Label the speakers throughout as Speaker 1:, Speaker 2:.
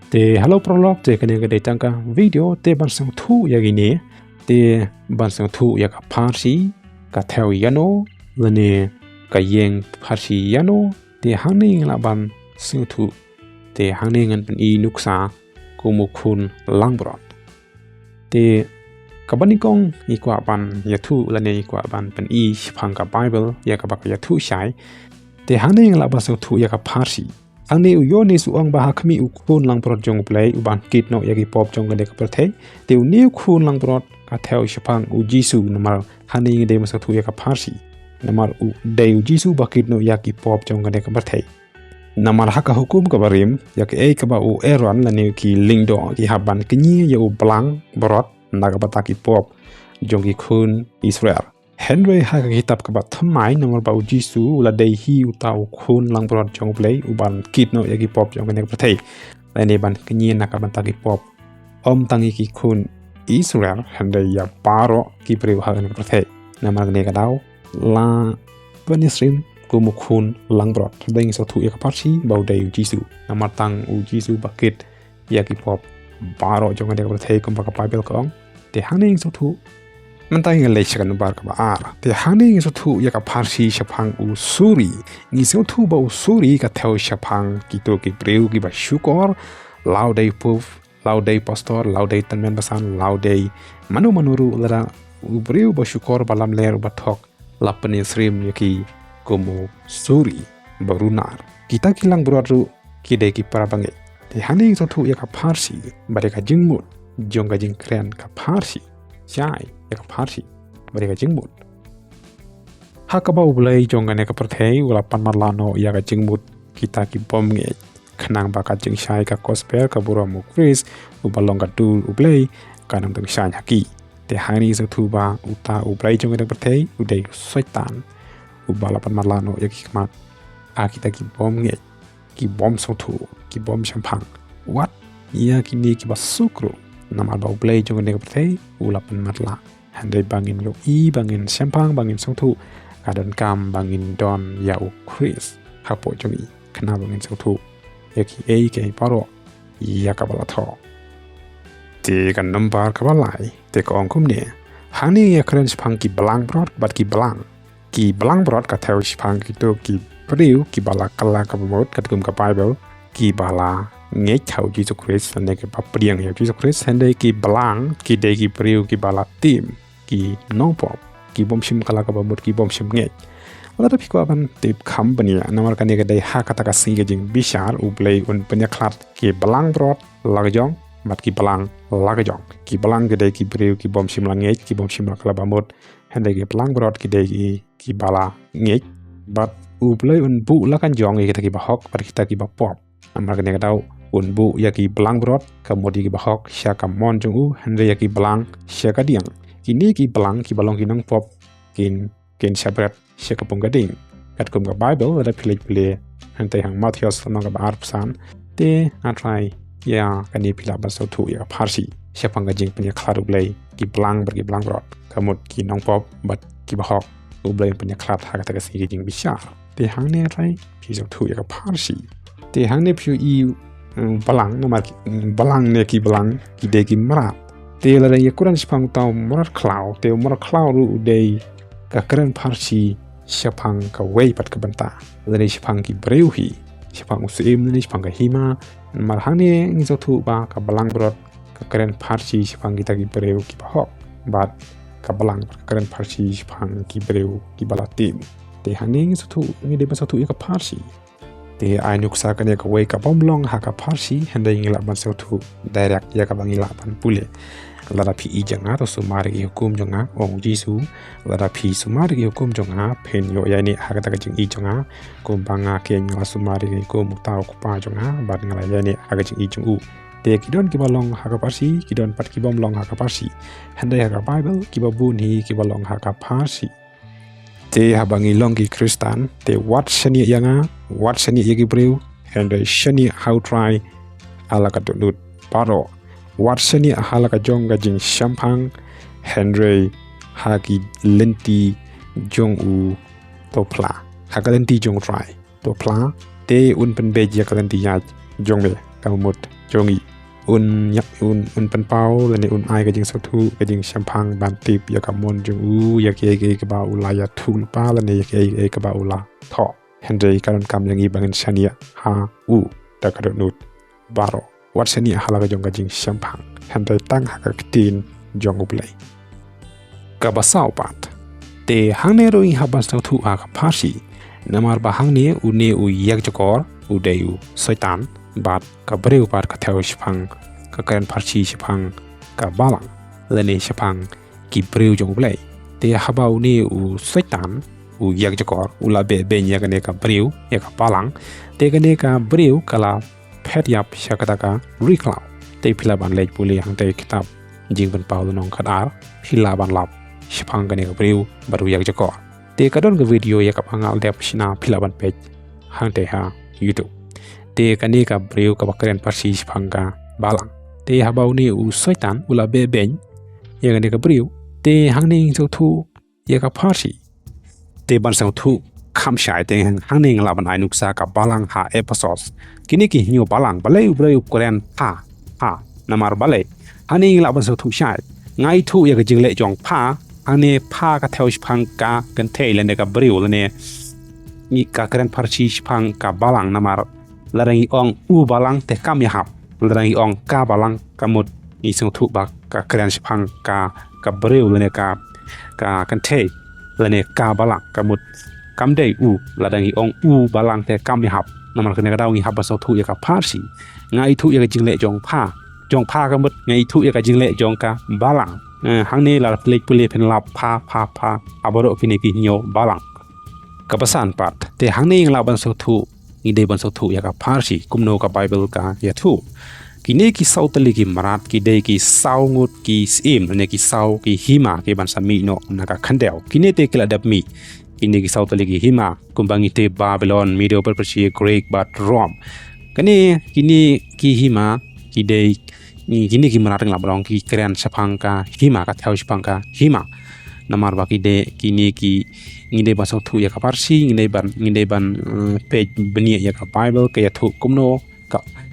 Speaker 1: Te hello prolog te kene ke tangka video te ban Sngewthuh ya gini te ban Sngewthuh ya ka pharshi ka thew iano lene ka jing pharshi iano te hangni la ban Sngewthuh te hangni ngan pen I nuksa kumukhun langbrot te kabanikong ikwa ban yathu lene ikwa ban pen I phang ka Baibl ya ka ba ka yathu shai te hangni la ban Sngewthuh ya ka pharshi Angni Ioannis uang bah kami ukun lang prot jong Blei uban kit no yagi pop jong gede kaperte te uni ukun lang prot ka thew shapang U Jisu namar hani ngide Sngewthuh ya ka pharshi namar U de U Jisu bakit no yagi pop jong gede kaperte namar haka hukum ka barim yaki ka ba U Aaron lani ki lingdo ki haban kenyi ya U blang brot naga bataki pop jong ki kun Israel Henry haka kitab kabat thamai namar ba U Jisu la dei hi utau khun lang brot jong Blei uban kit no yagi pop jong gene prathei lene ban kenyi nakaban taki pop tangi ki khun Israel Henry ya paro ki briew hagan prathei namar gene kadau la panisrim kumu khun lang brot deng Sngewthuh ya pharshi ba dei U Jisu namar tang U Jisu bakit yagi pop paro jong gene prathei kum ba ka Baibl kong te hangning Sngewthuh Mentai ngelai bar ka baar te hangni Sngewthuh ya ka pharshi shapang U suri Sngewthuh ba U suri ka thew shapang kito ki briew ki ba syukor laudei puf laudei pastor laudei tanmen basan laudei manuru lada U briew ba syukor balam ler ba thok lapani srim yaki komo suri barunar kita kilang beru kide ki para bangeit te hangni Sngewthuh ya ka pharshi bare ka jingmut jong ka jing kren ka pharshi Chai ya ka pharshi mereka jingmut haka ba U Blei jong gane ka prathei ulapan marlano ya ka jingmut kita ki bangeit khnang ba ka jing shai ka gospel ka buramu Chris U balong ka U Blei kanam tang shai haki te hangni Sngewthuh ba uta U Blei jong gane prathei U dei setan U balapan marlano ya ki kmat kita ki bangeit ki bom Sngewthuh ki bom shampang what ya ki ni ki ba sukru namar ba U Blei jong gane ka prathei ulapan marla handai bangin yo bangin shampang bangin Sngewthuh kadan kam bangin don ya U Chris hapo jong I kena bangin Sngewthuh yaki ke paro ya ka balatho te kan nambar ka balai te ko ongkum ne hani ya kren shpang ki blang brot bat ki blang brot ka thew shpang ki to ki briew ki bala kala ka bot ka kum ka Bible ki bala ngay thau Jisu Christ ane ke papriang ya Jisu Christ handai ki blang ki de ki briew ki bala tim ki nongpop ki bom shim kala ka bamut ki bom shim ngay wala ta phiko aban tip company namar ka ne ga dai haka ta ka singa jing bishar U Blei un penya klat ki blang brot lagjong mat ki blang lagjong ki blang ge dai ki briew ki bom shim la ngay ki bom shim kala bamut handai ki blang brot ki dai ki bala ngay bat U Blei un bu la kan jong ki ta ki ba hok par kita ki ba pop namar ka ne ga dau unbu yaki belang brot kamodi ki bahok syaka mon jong U handai yaki belang syaka diang kini ki belang ki balong kinang pop kin syabret syaka punggading kat kum ka Bible ada pilih handai hang Matius lamang ka baar pesan te atrai ya kani pila ba Sngewthuh ya pharshi syapang ka jing punya khlar U Blei ki belang berki belang brot kamut ki nong pop bat ki bahok U Blei punya khlar hak ta ka si jing bisyar te hang ne atrai pi Sngewthuh ya ka pharshi te hang ne pyu I balang namar balang ne ki balang ki de ki marat te la ya kuran shpang tau marat klau te marat klau ru de ka kren pharshi shapang ka wei pat ka banta la shpang ki briew hi shpang usim ne shpang ka hima mar hane Sngewthuh ba ka balang brot ka kren pharshi shpang ki ta ki briew ki bahok bat ka balang ka kren pharshi shpang ki briew ki balatim te hane Sngewthuh ngi de ba Sngewthuh ya ka pharshi te ai nuksa kan ya ka wei ka bomlong haka pharshi handai ngila ban Sngewthuh direct ya ka bangila ban pule lada phi I janga to sumari ki hukum jonga U Jisu lada phi sumari ki hukum jonga Phin yo ya ni haka ta ka jing I jonga kum banga ke ngala sumari ki hukum tau ku pa jonga bat ngala ya ni haka jing I jong U te kidon ki balong haka pharshi kidon pat ki bomlong haka pharshi handai haka Bible ki babun hi ki balong haka pharshi te habangi longi Kristan te wat shani yanga wat shani yagi briew and shani how try ala ka dut paro wat shani hala ka jong ga jing shampang Henry hagi lenti jong U topla haka lenti jong try topla te un pen be ya ka lenti ya jong be kamut jongi Untitled lani ai ka jing Sngewthuh ka jing shampang bantip ya kamon jung ya ke ba ulaya thul pa lani ya ke ba ula tho Henry karon kam yang ibangin shania ha ta kadonut baro wat shania halaga jong ka jing shampang Henry tang haka ktien jong U Blei ka basau pat te hangne roi haba Sngewthuh ka pharshi namar ba hangne une iakjakor udeu soitan bat ka briew pat ka thew shipang ka kren pharshi shipang ka balang lene shipang ki briew jong U Blei te haba une soitan iakjakor ula be ya kane ka briew ya ka balang te kane ka briew kala phet yap shakata ka reclaw te philaban lej puli hang te kitab jingpynpaw nong khadar philaban lap shipang kane ka briew baru iakjakor te kadon ka video ya ka pangal dep shina philaban page hang te ha YouTube te kane ka briew ka kren pharshi shipang ka balang te habau ni soitan ula be ya kane ka briew te hang ni Sngewthuh ya ka pharshi te ban Sngewthuh kham shai te hang ni laban ai nuksa ka balang ha episodes kini ki nyu balang balai U Blei kren ha namar balai hang ni laban Sngewthuh shai ngai thu ya ka jingle jong pha hang ni pha ka thew shipang ka kan thei lene ka briew lene ni ka kren pharshi shipang ka balang namar larangi ong balang te kam ya hap larangi ong ka balang kamut ni Sngewthuh ba ka kren shipang ka briew lene ka kan thei lene ka balang kamut kam dei larangi ong balang te kam ya hap namar kene ka daw ni haba Sngewthuh ya ka pharshi ngai thu ya ka jingle jong pha kamut ngai thu ya ka jingle jong ka balang hang ni la plek puli pen lap pha aboro kini ki nyo balang kapasan pat te hang ni la ban Sngewthuh ni de ban Sngewthuh ya ka pharshi Kumno ka Baibl ka ya thu kini ki sautali ki marat ki de ki saungut ki sim ne ki sau ki hima ki ban sami no na ka khandel kini te kila dap mi kini ki sautali ki hima kumbangi te Babylon Medo Persia Greek bat Rome kini ki hima ki de ni kini ki marat ngla blong ki kren shapang ka hima ka thew shapang ka hima namar ba ki de kini ki ngide ban Sngewthuh ya ka pharshi ngide ban page benia ya ka Baibl ka ya thu Kumno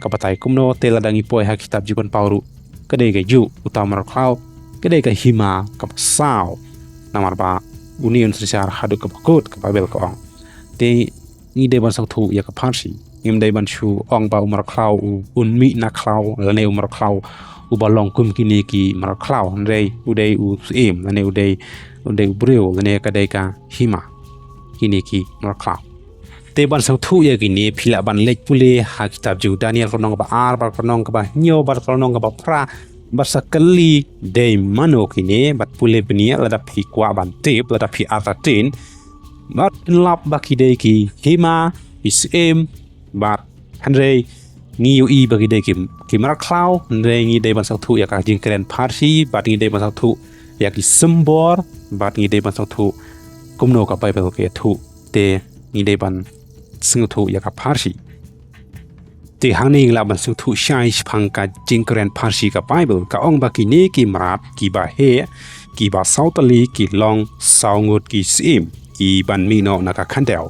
Speaker 1: ka patai Kumno te ladangi poi ha kitab jingpynpaw ru kade ka ju utamar klau kade ka hima ka sao namar ba union sesar hadu ka bakut ka Baibl ka ong te ngide ban Sngewthuh ya ka pharshi ngimdai ban chu ong ba umar klau unmi na klau lane umar klau ubalong kum kini ki mar klau ndrei udei sim lane udei U briew lane kadai ka hima kini ki mar klau te ban Sngewthuh ya kini phila ban lek pule ha kitab ju Daniel konong ba ar bar konong ba nyo bar konong ba pra basakali dei mano kini bat pule benia lada phi kwa ban tip lada phi atatin bat lap baki dei ki hima isim bat handrei ngi ui bagi de ki mar klau ndre ngi de ban Sngewthuh ya ka jing kren pharshi bat ngi de ban Sngewthuh ya ki symbol bat ngi de ban Sngewthuh Kumno ka Baibl ke thu te ngi de ban Sngewthuh ya ka pharshi te hangning la ban Sngewthuh shai phang ka jing kren pharshi ka Baibl ka ong ba ki ne ki marat ki ba he ki ba sautali ki long saungut ki sim ki ban mi no na ka khandel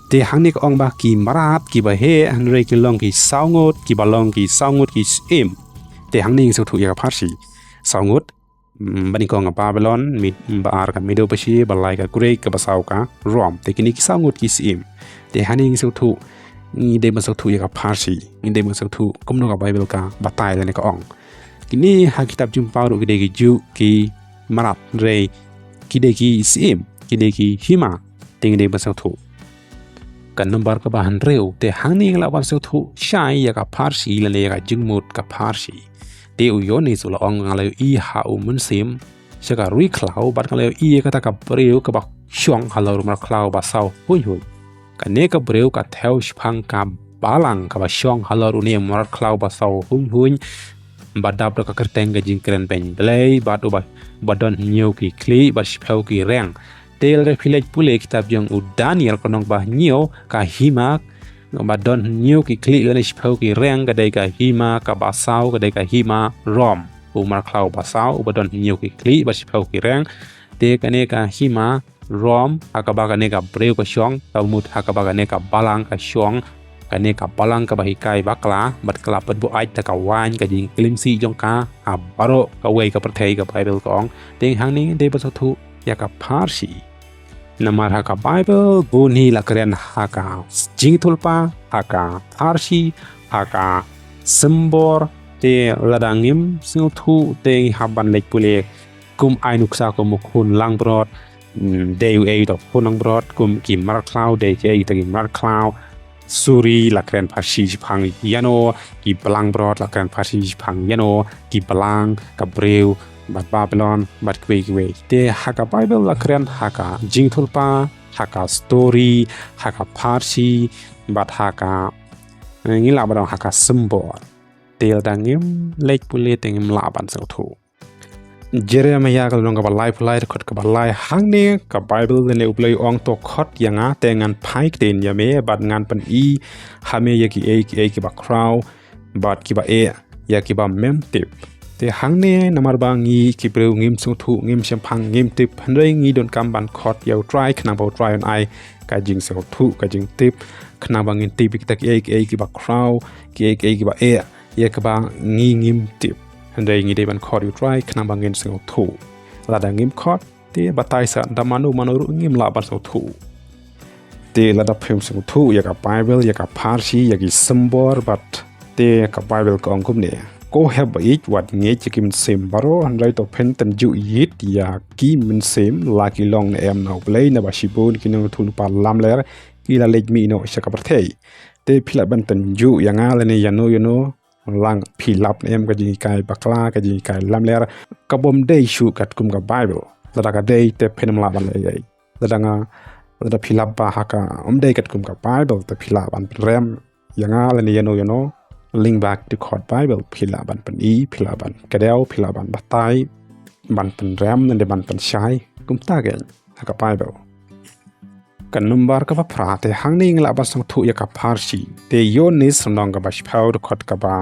Speaker 1: te hangni ka ong ba ki marat ki ba he hanre ki long ki saungut ki balong ki saungut ki sim te hangni Sngewthuh ya ka pharshi saungut bani ko nga Babylon mi ba ar ka Medo Persia balai ka Greek ka basau ka Rome te kini ki saungut ki sim te hangni Sngewthuh ni de ban Sngewthuh ya ka pharshi ni de ban Sngewthuh Kumno ka Baibl ka batai lane ka ong kini ha kitab jingpynpaw ru ki ju ki marat re ki de ki sim ki de ki hima te ni de ban Sngewthuh kan number ka bahan reu te hangni la ban Sngewthuh shai ya ka pharshi lane ya ka jingmut ka pharshi te Ioannis ula ong ngalayo i ha munsim shaka rui klau bat ngalayo i ka ta ka briew ka ba shong halor mar klau ba sau hui kane ka briew ka thew shphang ka balang ka ba shong halor uni mar klau ba sau hui badap ka kerteng ga jing kren pen blei bat ba don new ki kli ba shphau ki reng tel re philej pule kitab jong u Daniel konong ba new ka hima ba don new ki kli le shphau ki reng ga dai ka hima ka ba sau ga dai ka hima rom u mar klau ba sau ba don new ki kli ba shphau ki reng te kane ka hima rom haka ba kane ka breu ka shong ta mut haka ba kane ka balang ka shong kane ka balang ka bahikai bakla bat kala pet bu ai ta ka wan ka jing klim si jong ka baro ka wei ka perthei ka Bible kong ting hang ni de ba thu ya ka pharshi namar haka Bible buni la kren haka jingthulpa haka pharshi haka sembor te lada ngim Sngewthuh te haban lek pule kum ai nuksa ko mukhun lang brot dew e to phunang brot kum kim mar cloud de je te kim mar cloud suri la kren pharshi phang iano ki balang brot la kren pharshi phang iano ki balang ka briew bat Babylon bat kwe te haka Bible la kren haka jingthulpa haka story haka pharshi bat haka ngila badang haka sembor tel dangim lek pule tengim laban Sngewthuh Jeremiah ka long ka balai pulai khot ka balai hang ne ka Bible le ublei ong to khot yanga tengan phai ten yame bat ngan pan I hame yaki e ki ba crow bat ki ba e yaki ba mem tip te hang ne namar ba ngi ki breu ngim Sngewthuh ngim champhang ngim tip handrei ngi don kam ban khot yau try khna ba try on ai ka jing Sngewthuh ka jing tip khna ba ngin tip ki tak e ki ba crow ki ba e yak ba ngi ngim tip handrei ngi de ban khot you try khna ba ngin Sngewthuh lada ngim khot te batai sa damanu manuru ngim la ban Sngewthuh te lada phim Sngewthuh yak a Bible yak a pharshi yak I sembor bat te ka Bible ko angkum ne ko have it wat nge chikim sim baro handrai to Phin tan ju yit ya ki min sim la ki long ne em no Blei na ba shibun ki no thun pa lam ler ki la lej mi no shaka parthei te phila ban tan ju yanga le ne yano lang philap ne em ka ji kai bakla ka ji kai lam ler ka bom dei shu kat kum ka Bible la ka dei te phenem la ban le ai la philap ba haka dei kat kum ka Bible te phila ban rem yanga le ne yano link back to court Bible phila ban pan I phila ban kadel phila ban batai ban pan ram nan de ban pan shai kum ta gen haka Bible kan number ka phra te hangning la ba Sngewthuh ya ka pharshi te Ioannis nong ka ba shpau de khot ka ba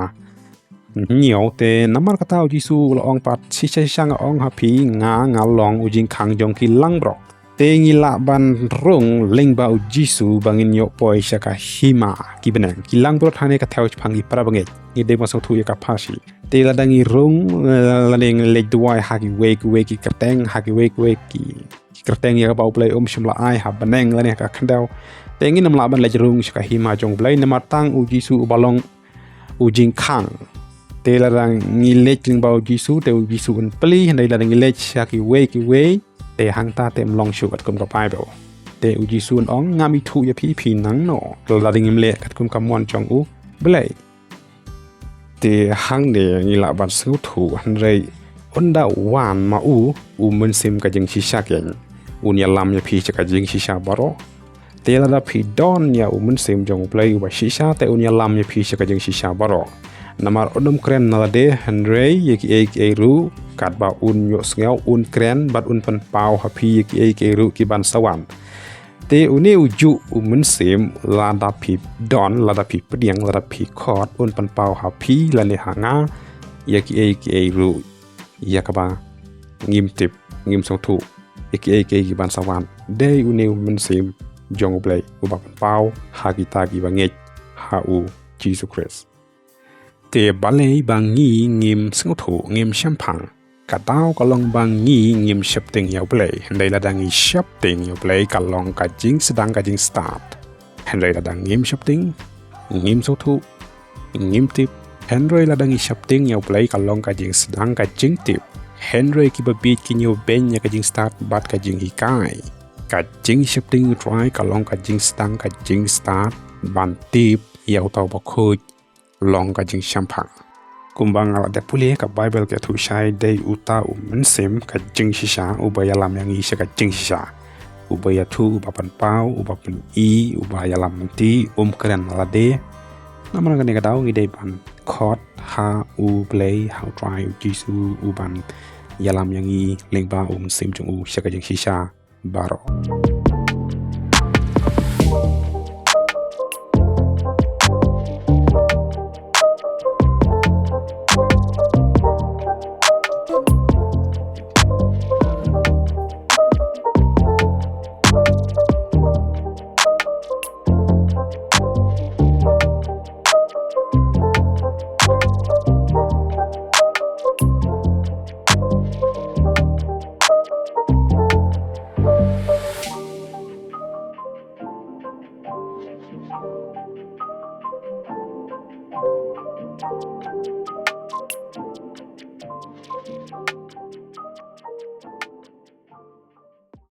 Speaker 1: nio te namar ka U Jisu la ong pat si sang ong happy nga long u jing khang jong ki lang brok te ngi la ban rung ling ba U Jisu bangin yo poi shaka hima ki benang ki lang brot hane ka thew phangi para bangeit ni de ba Sngewthuh ya ka pharshi te la dangi rung la ning lek duai haki we ki kateng haki we ki kerteng ya ba Blei shimla ai ha baneng la ne ka khandau te ngi nam la ban lej rung shaka hima jong Blei namar tang U Jisu balong u jing khang te la rang ngi lej ling ba U Jisu te U Jisu un pli handai la ngi lej shaki we te hang ta tem long shu kat kum ka Bible te U Jisu ong ngami thu ya phi nang no la ding le kat kum ka mon jong U Blei te hang de ngi la ban Sngewthuh handrei onda wan ma u mun sim ka jing shisha ken un ya lam ya phi ka jing shisha baro te la phi don ya mun sim jong Blei ba shisha te un ya lam ya phi ka jing shisha baro namar odom kren na de handrei yeki e ru kat ba un yo Sngeu un kren bat un pan paw ha phi yeki e ru ki ban sawan te uni uju mun sim lada phi don lada phi pdiang lada phi khot un pan paw ha phi la ne hanga yeki e ru yakaba ngim tip ngim Sngewthuh yeki ki ban sawan de uni mun sim jong Blei u ba pan paw ha ki ta ki bangeit ha U Jisu Christ te balei bangi ngim Sngewthuh ngim champhang katau kalong bangi ngim shapting U Blei handai la dangi shapting U Blei kalong ka jing sedang ka jing start handai la dang ngim shapting ngim Sngewthuh ngim tip handai la dangi shapting U Blei kalong ka jing sedang ka jing tip handai ki ba beat ki new ben ya ka jing start bat ka jing hikai ka jing shapting try kalong ka jing sedang ka jing start ban tip yau tau ba khoj long ka jing champhang kumbang ala de pule ka Bible ke thu shai de uta mun sim ka jing shisha u ba yalam yang I ka jing shisha u ba ya thu u ba pan paw u ba pan I u ba yalam ti kren ala de namar ka ne ka daw ngi de ban khot ha U Blei how try U Jisu u ban yalam yang I lengba sim jong u ka jing shisha baro